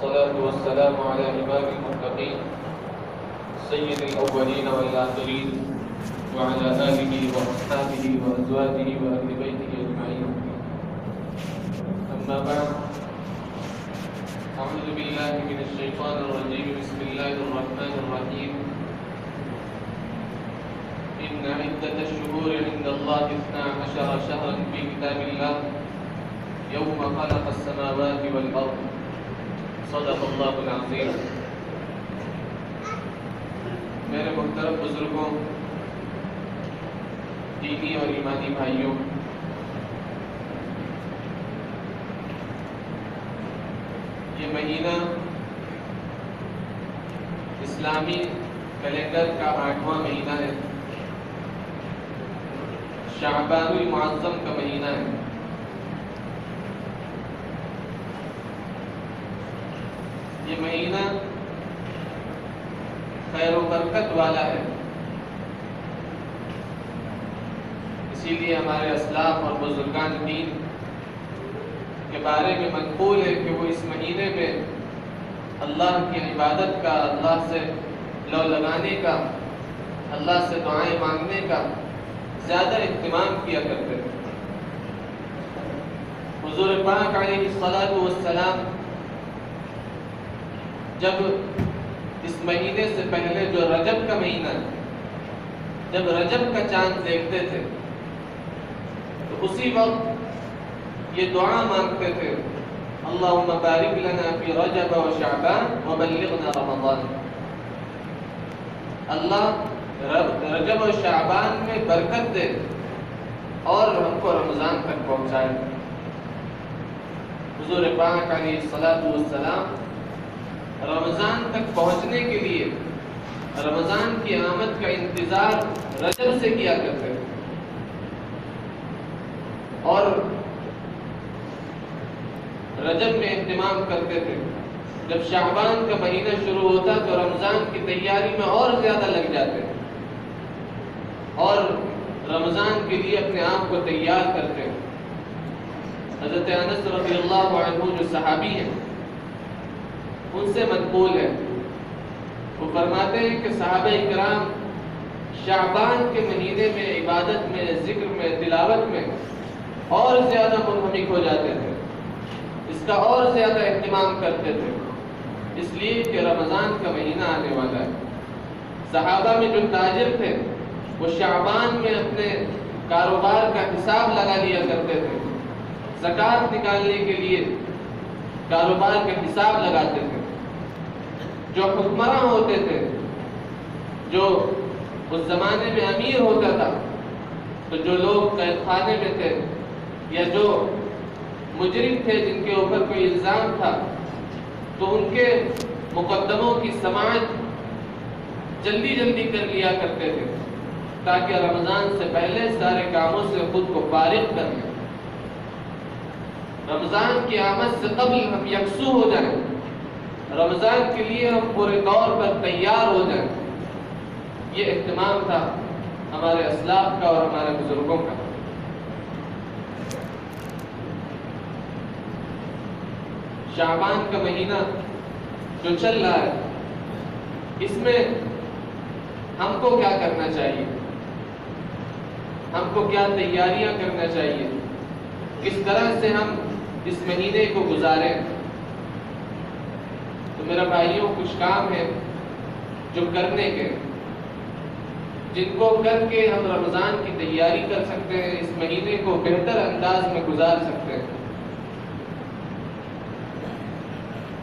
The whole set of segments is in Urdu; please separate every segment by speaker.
Speaker 1: والصلاة والسلام على إمام المتقين سيد الأولين والآخرين وعلى آله وأصحابه وأزواجه وأهل بيته أجمعين. أما بعد، أعوذ بالله من الشيطان الرجيم. بسم الله الرحمن الرحيم. إن عدة الشهور عند الله 12 شهرا في كتاب الله يوم خلق السماوات والأرض. صدق اللہ العظیم. میرے محترم بزرگوں، دینی اور ایمانی بھائیوں، یہ مہینہ اسلامی کیلنڈر کا 8واں مہینہ ہے، شعبان المعظم کا مہینہ ہے. یہ مہینہ خیر و برکت والا ہے، اسی لیے ہمارے اسلاف اور بزرگان دین کے بارے میں منقول ہے کہ وہ اس مہینے میں اللہ کی عبادت کا، اللہ سے لو لگانے کا، اللہ سے دعائیں مانگنے کا زیادہ اہتمام کیا کرتے تھے. حضور پاک علیہ الصلاۃ والسلام جب اس مہینے سے پہلے جو رجب کا مہینہ ہے، جب رجب کا چاند دیکھتے تھے تو اسی وقت یہ دعا مانگتے تھے: اللہم بارک لنا فی رجب و شعبان وبلغنا رمضان. اللہ رجب و شعبان میں برکت دے اور ہم کو رمضان تک پہنچائے. حضور پاک علیہ الصلاۃ والسلام رمضان تک پہنچنے کے لیے رمضان کی آمد کا انتظار رجب سے کیا کرتے تھے، اور رجب میں اہتمام کرتے تھے. جب شعبان کا مہینہ شروع ہوتا تو رمضان کی تیاری میں اور زیادہ لگ جاتے اور رمضان کے لیے اپنے آپ کو تیار کرتے. حضرت انس رضی اللہ عنہ جو صحابی ہیں، ان سے منقول ہے، وہ فرماتے ہیں کہ صحابہ اکرام شعبان کے مہینے میں عبادت میں، ذکر میں، تلاوت میں اور زیادہ منہمک ہو جاتے تھے، اس کا اور زیادہ اہتمام کرتے تھے، اس لیے کہ رمضان کا مہینہ آنے والا ہے. صحابہ میں جو تاجر تھے وہ شعبان میں اپنے کاروبار کا حساب لگا لیا کرتے تھے، زکوٰۃ نکالنے کے لیے کاروبار کا حساب لگاتے تھے. جو حکمراں ہوتے تھے، جو اس زمانے میں امیر ہوتا تھا، تو جو لوگ قید خانے میں تھے یا جو مجرم تھے جن کے اوپر کوئی الزام تھا، تو ان کے مقدموں کی سماعت جلدی جلدی کر لیا کرتے تھے تاکہ رمضان سے پہلے سارے کاموں سے خود کو فارغ کر لیں، رمضان کی آمد سے قبل ہم یکسو ہو جائیں، رمضان کے لیے ہم پورے طور پر تیار ہو جائیں. یہ اہتمام تھا ہمارے اسلاف کا اور ہمارے بزرگوں کا. شعبان کا مہینہ جو چل رہا ہے، اس میں ہم کو کیا کرنا چاہیے، ہم کو کیا تیاریاں کرنا چاہیے، کس طرح سے ہم اس مہینے کو گزاریں. تو میرا بھائیوں، کچھ کام ہیں جو کرنے کے، جن کو کر کے ہم رمضان کی تیاری کر سکتے ہیں، اس مہینے کو بہتر انداز میں گزار سکتے ہیں.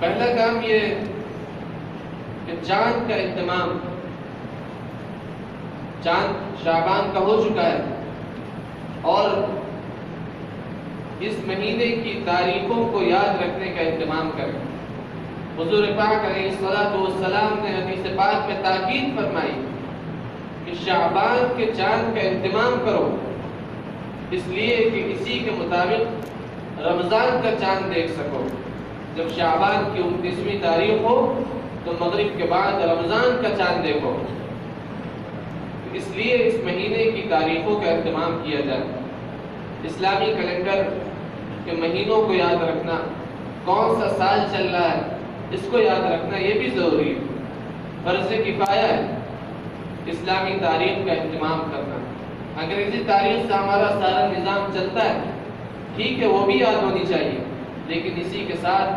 Speaker 1: پہلا کام یہ کہ چاند کا اہتمام. چاند شعبان کا ہو چکا ہے اور اس مہینے کی تاریخوں کو یاد رکھنے کا اہتمام کریں. حضور پاک علیہ الصلاۃ والسلام نے حدیث پاک میں تاکید فرمائی کہ شعبان کے چاند کا اہتمام کرو، اس لیے کہ اسی کے مطابق رمضان کا چاند دیکھ سکو. جب شعبان کی 29ویں تاریخ ہو تو مغرب کے بعد رمضان کا چاند دیکھو. اس لیے اس مہینے کی تاریخوں کا اہتمام کیا جائے. اسلامی کیلنڈر کے مہینوں کو یاد رکھنا، کون سا سال چل رہا ہے، اس کو یاد رکھنا یہ بھی ضروری ہے. فرض کفایہ ہے اسلامی تاریخ کا اہتمام کرنا. انگریزی تاریخ سے ہمارا سارا نظام چلتا ہے، ٹھیک ہے، وہ بھی یاد ہونی چاہیے، لیکن اسی کے ساتھ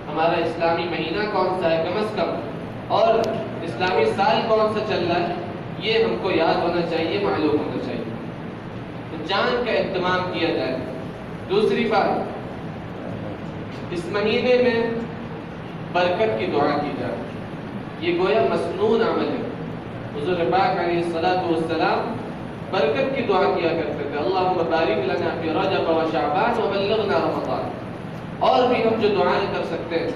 Speaker 1: ہمارا اسلامی مہینہ کون سا ہے کم از کم، اور اسلامی سال کون سا چل رہا ہے، یہ ہم کو یاد ہونا چاہیے، معلوم ہونا چاہیے. تو جان کا اہتمام کیا جائے. دوسری بات، اس مہینے میں برکت کی دعا کی جائے. یہ گویا مسنون عمل ہے. حضور پاک علیہ الصلوۃ والسلام برکت کی دعا کیا کرتے تھے. اللہم بارک لنا فی رجب و شعبان وبلغنا رمضان. اور بھی ہم جو دعائیں کر سکتے ہیں،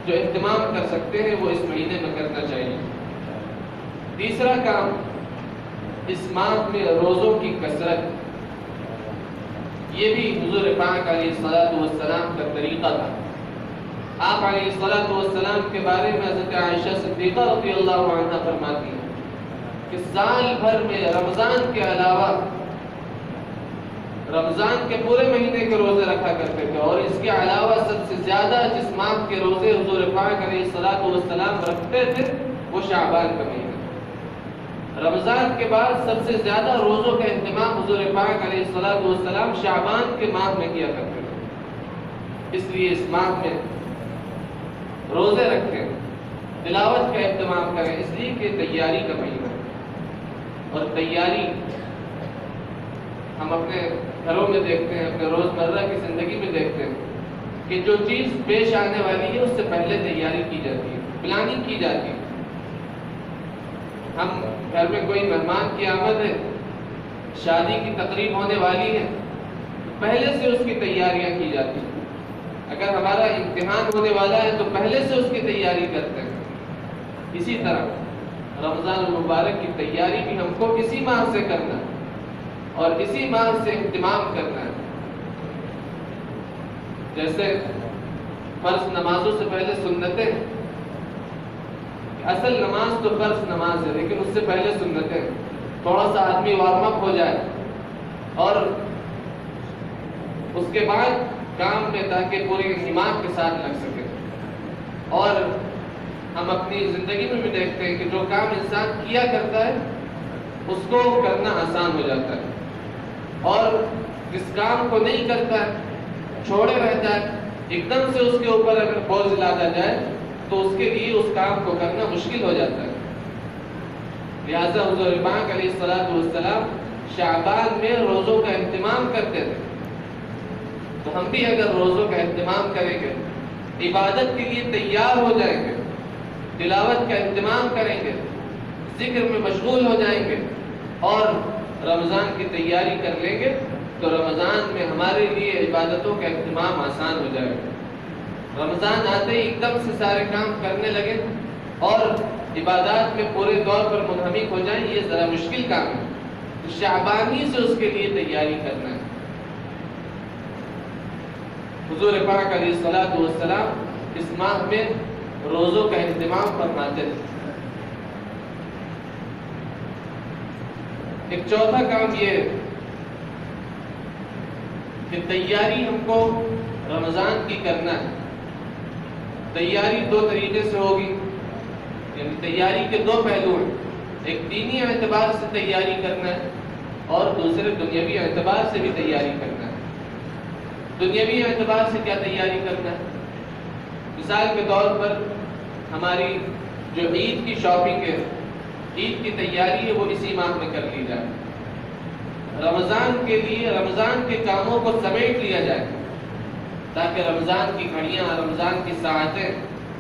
Speaker 1: جو اہتمام کر سکتے ہیں، وہ اس مہینے میں کرنا چاہیے. تیسرا کام، اس ماہ میں روزوں کی کثرت. یہ بھی حضور پاک علیہ الصلوۃ والسلام کا طریقہ تھا. آپ علیہ الصلوۃ والسلام کے بارے میں حضرت عائشہ صدیقہ رضی اللہ عنہا فرماتی ہیں کہ سال بھر میں رمضان کے علاوہ رمضان کے پورے مہینے کے روزے رکھا کرتے تھے، اور اس کے علاوہ سب سے زیادہ جس ماہ کے روزے حضور پاک علیہ الصلوۃ والسلام رکھتے تھے وہ شعبان کا مہینہ. رمضان کے بعد سب سے زیادہ روزوں کا اہتمام حضور پاک علیہ الصلوۃ والسلام شعبان کے ماہ میں کیا کرتے تھے. اس لیے اس ماہ میں روزے رکھیں، تلاوت کا اہتمام کریں، اس لیے کہ تیاری کا مہینہ ہے. اور تیاری ہم اپنے گھروں میں دیکھتے ہیں، اپنے روزمرہ کی زندگی میں دیکھتے ہیں کہ جو چیز پیش آنے والی ہے اس سے پہلے تیاری کی جاتی ہے، پلاننگ کی جاتی ہے. ہم گھر میں کوئی مہمان کی آمد ہے، شادی کی تقریب ہونے والی ہے، پہلے سے اس کی تیاریاں کی جاتی ہیں. اگر ہمارا امتحان ہونے والا ہے تو پہلے سے اس کی تیاری کرتے ہیں. اسی طرح رمضان المبارک کی تیاری بھی ہم کو اسی ماہ سے کرنا ہے اور اسی ماہ سے اہتمام کرنا ہے. جیسے فرض نمازوں سے پہلے سنتیں، اصل نماز تو فرض نماز ہے، لیکن اس سے پہلے سنتیں. تھوڑا سا آدمی وارم اپ ہو جائے اور اس کے بعد کام میں، تاکہ پورے دماغ کے ساتھ لگ سکے. اور ہم اپنی زندگی میں بھی دیکھتے ہیں کہ جو کام انسان کیا کرتا ہے اس کو کرنا آسان ہو جاتا ہے، اور جس کام کو نہیں کرتا ہے، چھوڑے رہتا ہے، ایک دم سے اس کے اوپر اگر بوجھ لادا جائے تو اس کے لیے اس کام کو کرنا مشکل ہو جاتا ہے. لہٰذا حضور پاک علیہ الصلوۃ والسلام شعبان میں روزوں کا اہتمام کرتے تھے. تو ہم بھی اگر روزوں کا اہتمام کریں گے، عبادت کے لیے تیار ہو جائیں گے، تلاوت کا اہتمام کریں گے، ذکر میں مشغول ہو جائیں گے اور رمضان کی تیاری کر لیں گے، تو رمضان میں ہمارے لیے عبادتوں کا اہتمام آسان ہو جائے گا. رمضان آتے ہی ایک دم سے سارے کام کرنے لگے اور عبادات میں پورے طور پر منہمک ہو جائیں، یہ ذرا مشکل کام ہے. تو شعبانی سے اس کے لیے تیاری کرنا ہے. حضور پاک علیہ الصلوۃ والسلام اس ماہ میں روزوں کا اہتمام فرماتے تھے. ایک چوتھا کام یہ ہے کہ تیاری ہم کو رمضان کی کرنا ہے. تیاری دو طریقے سے ہوگی، یعنی تیاری کے دو پہلو ہیں. ایک دینی اعتبار سے تیاری کرنا ہے اور دوسرے دنیاوی اعتبار سے بھی تیاری کرنا ہے. دنیاوی اعتبار سے کیا تیاری کرنا ہے؟ مثال کے طور پر ہماری جو عید کی شاپنگ ہے، عید کی تیاری ہے، وہ اسی ماہ میں کر لی جائے. رمضان کے لیے رمضان کے کاموں کو سمیٹ لیا جائے تاکہ رمضان کی گھڑیاں، رمضان کی ساعتیں،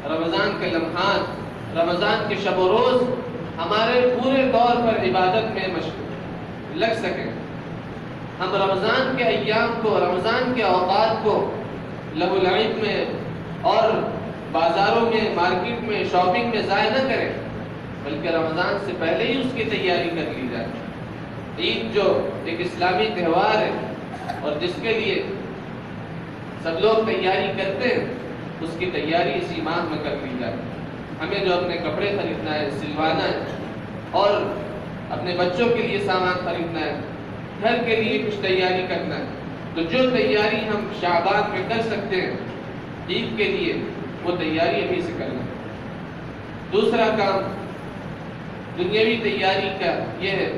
Speaker 1: رمضان کے لمحات، رمضان کے شب و روز ہمارے پورے طور پر عبادت میں مشغول لگ سکیں. ہم رمضان کے ایام کو، رمضان کے اوقات کو لہو و لعب میں اور بازاروں میں، مارکیٹ میں، شاپنگ میں ضائع نہ کریں، بلکہ رمضان سے پہلے ہی اس کی تیاری کر لی جائے. عید جو ایک اسلامی تہوار ہے اور جس کے لیے سب لوگ تیاری کرتے ہیں، اس کی تیاری اسی ماہ میں کر لی جائے. ہمیں جو اپنے کپڑے خریدنا ہے، سلوانا ہے، اور اپنے بچوں کے لیے سامان خریدنا ہے، گھر کے لیے کچھ تیاری کرنا ہے، تو جو تیاری ہم شعبان میں کر سکتے ہیں عید کے لیے، وہ تیاری ابھی سے کرنا ہے۔ دوسرا کام دنیاوی تیاری کا یہ ہے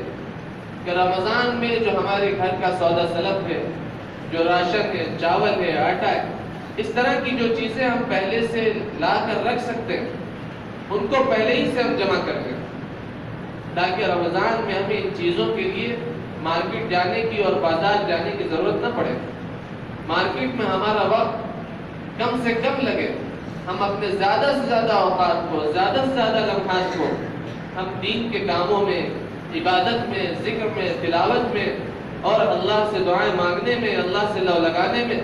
Speaker 1: کہ رمضان میں جو ہمارے گھر کا سودا سلب ہے، جو راشن ہے، چاول ہے، آٹا ہے، اس طرح کی جو چیزیں ہم پہلے سے لا کر رکھ سکتے ہیں ان کو پہلے ہی سے ہم جمع کر دیں، تاکہ رمضان میں ہمیں ان چیزوں کے لیے مارکیٹ جانے کی اور بازار جانے کی ضرورت نہ پڑے۔ مارکیٹ میں ہمارا وقت کم سے کم لگے، ہم اپنے زیادہ سے زیادہ اوقات کو، زیادہ سے زیادہ لمحات کو ہم دین کے کاموں میں، عبادت میں، ذکر میں، تلاوت میں اور اللہ سے دعائیں مانگنے میں، اللہ سے لو لگانے میں،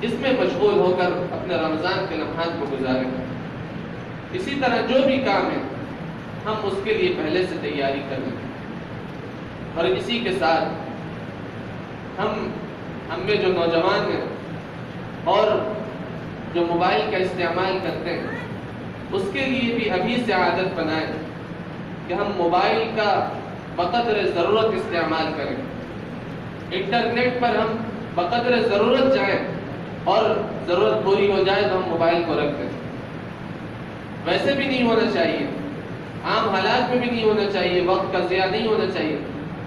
Speaker 1: اس میں مشغول ہو کر اپنے رمضان کے لمحات کو گزاریں۔ اسی طرح جو بھی کام ہے ہم اس کے لیے پہلے سے تیاری کر لیں، اور اسی کے ساتھ ہم میں جو نوجوان ہیں اور جو موبائل کا استعمال کرتے ہیں اس کے لیے بھی ابھی سے عادت بنائیں کہ ہم موبائل کا بقدر ضرورت استعمال کریں، انٹرنیٹ پر ہم بقدر ضرورت جائیں اور ضرورت پوری ہو جائے تو ہم موبائل کو رکھ دیں۔ ویسے بھی نہیں ہونا چاہیے، عام حالات میں بھی نہیں ہونا چاہیے، وقت کا ضیاع نہیں ہونا چاہیے،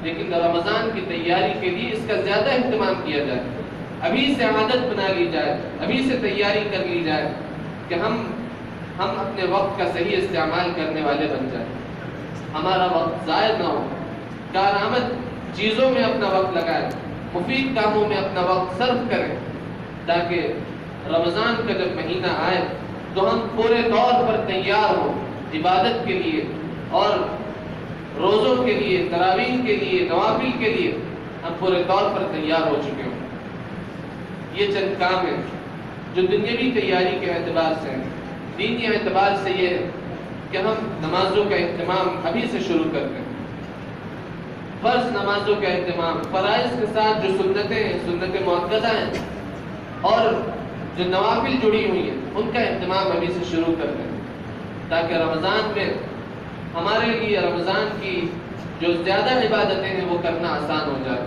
Speaker 1: لیکن رمضان کی تیاری کے لیے اس کا زیادہ اہتمام کیا جائے، ابھی سے عادت بنا لی جائے، ابھی سے تیاری کر لی جائے کہ ہم اپنے وقت کا صحیح استعمال کرنے والے بن جائیں، ہمارا وقت ضائع نہ ہو، کارآمد چیزوں میں اپنا وقت لگائیں، مفید کاموں میں اپنا وقت صرف کریں، تاکہ رمضان کا جب مہینہ آئے تو ہم پورے طور پر تیار ہوں عبادت کے لیے اور روزوں کے لیے، تراویح کے لیے، نوافل کے لیے ہم پورے طور پر تیار ہو چکے ہوں۔ یہ چند کام ہیں جو دنیاوی تیاری کے اعتبار سے ہیں۔ دینی اعتبار سے یہ ہے کہ ہم نمازوں کا اہتمام ابھی سے شروع کر دیں، فرض نمازوں کا اہتمام، فرائض کے ساتھ جو سنتیں ہیں، سنت مؤکدہ ہیں اور جو نوافل جڑی ہوئی ہیں ان کا اہتمام ابھی سے شروع کر دیں، تاکہ رمضان میں ہمارے لیے رمضان کی جو زیادہ عبادتیں ہیں وہ کرنا آسان ہو جائے،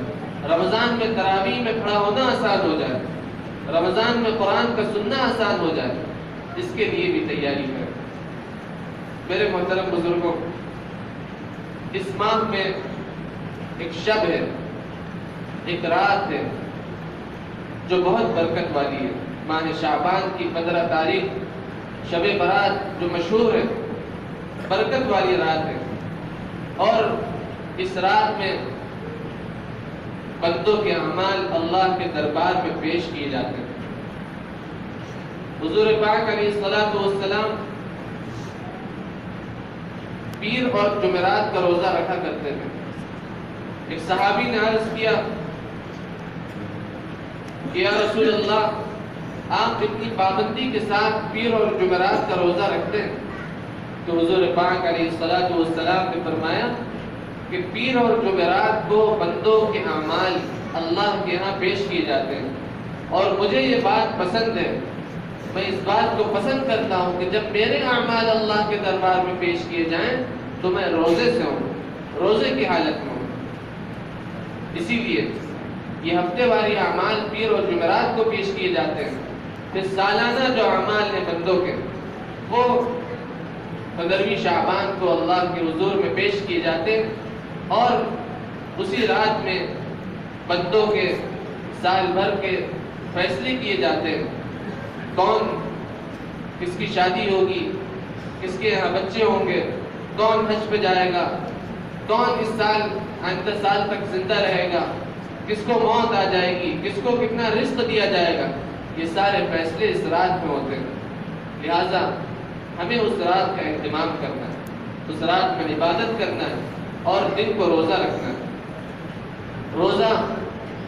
Speaker 1: رمضان میں تراویح میں کھڑا ہونا آسان ہو جائے، رمضان میں قرآن کا سننا آسان ہو جائے، اس کے لیے بھی تیاری کریں۔ میرے محترم بزرگوں، اس ماہ میں ایک شب ہے، ایک رات ہے جو بہت برکت والی ہے۔ ماہ شعبان کی 15 تاریخ شب برات جو مشہور ہے، برکت والی رات ہے، اور اس رات میں بندوں کے اعمال اللہ کے دربار میں پیش کیے جاتے ہیں۔ حضور پاک علیہ الصلوۃ والسلام پیر اور جمعرات کا روزہ رکھا کرتے تھے۔ ایک صحابی نے عرض کیا کہ یا رسول اللہ، آپ اتنی پابندی کے ساتھ پیر اور جمعرات کا روزہ رکھتے ہیں؟ تو حضور پاک علیہ الصلوۃ والسلام نے فرمایا کہ پیر اور جمعرات کو بندوں کے اعمال اللہ کے ہاں پیش کیے جاتے ہیں، اور مجھے یہ بات پسند ہے، میں اس بات کو پسند کرتا ہوں کہ جب میرے اعمال اللہ کے دربار میں پیش کیے جائیں تو میں روزے سے ہوں، روزے کی حالت میں ہوں۔ اسی لیے یہ ہفتے واری اعمال پیر اور جمعرات کو پیش کیے جاتے ہیں، پھر سالانہ جو اعمال ہیں بندوں کے وہ 15ویں شعبان کو اللہ کے حضور میں پیش کیے جاتے ہیں، اور اسی رات میں بندوں کے سال بھر کے فیصلے کیے جاتے ہیں، کون کس کی شادی ہوگی، کس کے یہاں بچے ہوں گے، کون حج پہ جائے گا، کون اس سال آئندہ سال تک زندہ رہے گا، کس کو موت آ جائے گی، کس کو کتنا رزق دیا جائے گا، یہ سارے فیصلے اس رات میں ہوتے ہیں۔ لہٰذا ہمیں اس رات کا اہتمام کرنا ہے، اس رات میں عبادت کرنا ہے اور دن کو روزہ رکھنا ہے۔ روزہ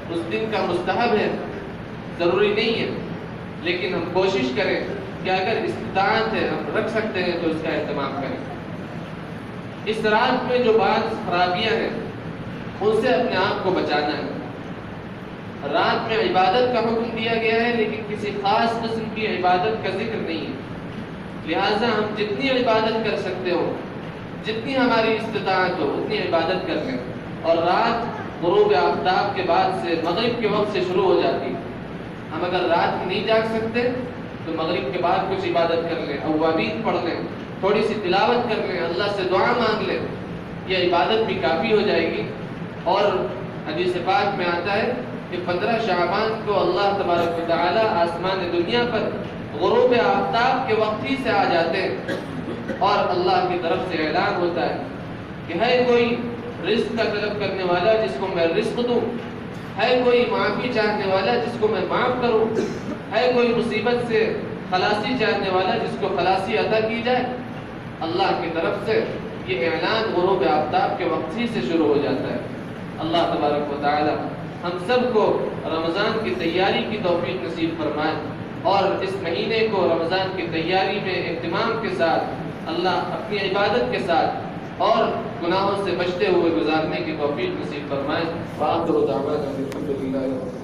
Speaker 1: اس دن کا مستحب ہے، ضروری نہیں ہے، لیکن ہم کوشش کریں کہ اگر استطاعت ہے، ہم رکھ سکتے ہیں تو اس کا اہتمام کریں۔ اس رات میں جو بعض خرابیاں ہیں ان سے اپنے آپ کو بچانا ہے۔ رات میں عبادت کا حکم دیا گیا ہے، لیکن کسی خاص قسم کی عبادت کا ذکر نہیں ہے، لہٰذا ہم جتنی عبادت کر سکتے ہو، جتنی ہماری استطاعت ہو اتنی عبادت کر لیں، اور رات غروب آفتاب کے بعد سے مغرب کے وقت سے شروع ہو جاتی ہے۔ ہم اگر رات میں نہیں جاگ سکتے تو مغرب کے بعد کچھ عبادت کر لیں، اوابین پڑھ لیں، تھوڑی سی تلاوت کر لیں، اللہ سے دعا مانگ لیں، یہ عبادت بھی کافی ہو جائے گی۔ اور حدیث پاک میں آتا ہے کہ 15 شعبان کو اللہ تبارک و تعالی آسمان دنیا پر غروب آفتاب کے وقت ہی سے آ جاتے ہیں اور اللہ کی طرف سے اعلان ہوتا ہے کہ ہے کوئی رزق کا طلب کرنے والا جس کو میں رزق دوں، ہے کوئی معافی چاہنے والا جس کو میں معاف کروں، ہے کوئی مصیبت سے خلاصی چاہنے والا جس کو خلاصی عطا کی جائے۔ اللہ کی طرف سے یہ اعلان غروب آفتاب کے وقت ہی سے شروع ہو جاتا ہے۔ اللہ تبارک و تعالی ہم سب کو رمضان کی تیاری کی توفیق نصیب فرمائے اور اس مہینے کو رمضان کی تیاری میں اہتمام کے ساتھ اللہ اپنی عبادت کے ساتھ اور گناہوں سے بچتے ہوئے گزارنے کی توفیق نصیب فرمائے۔ وآخر دعوانا الحمد للہ۔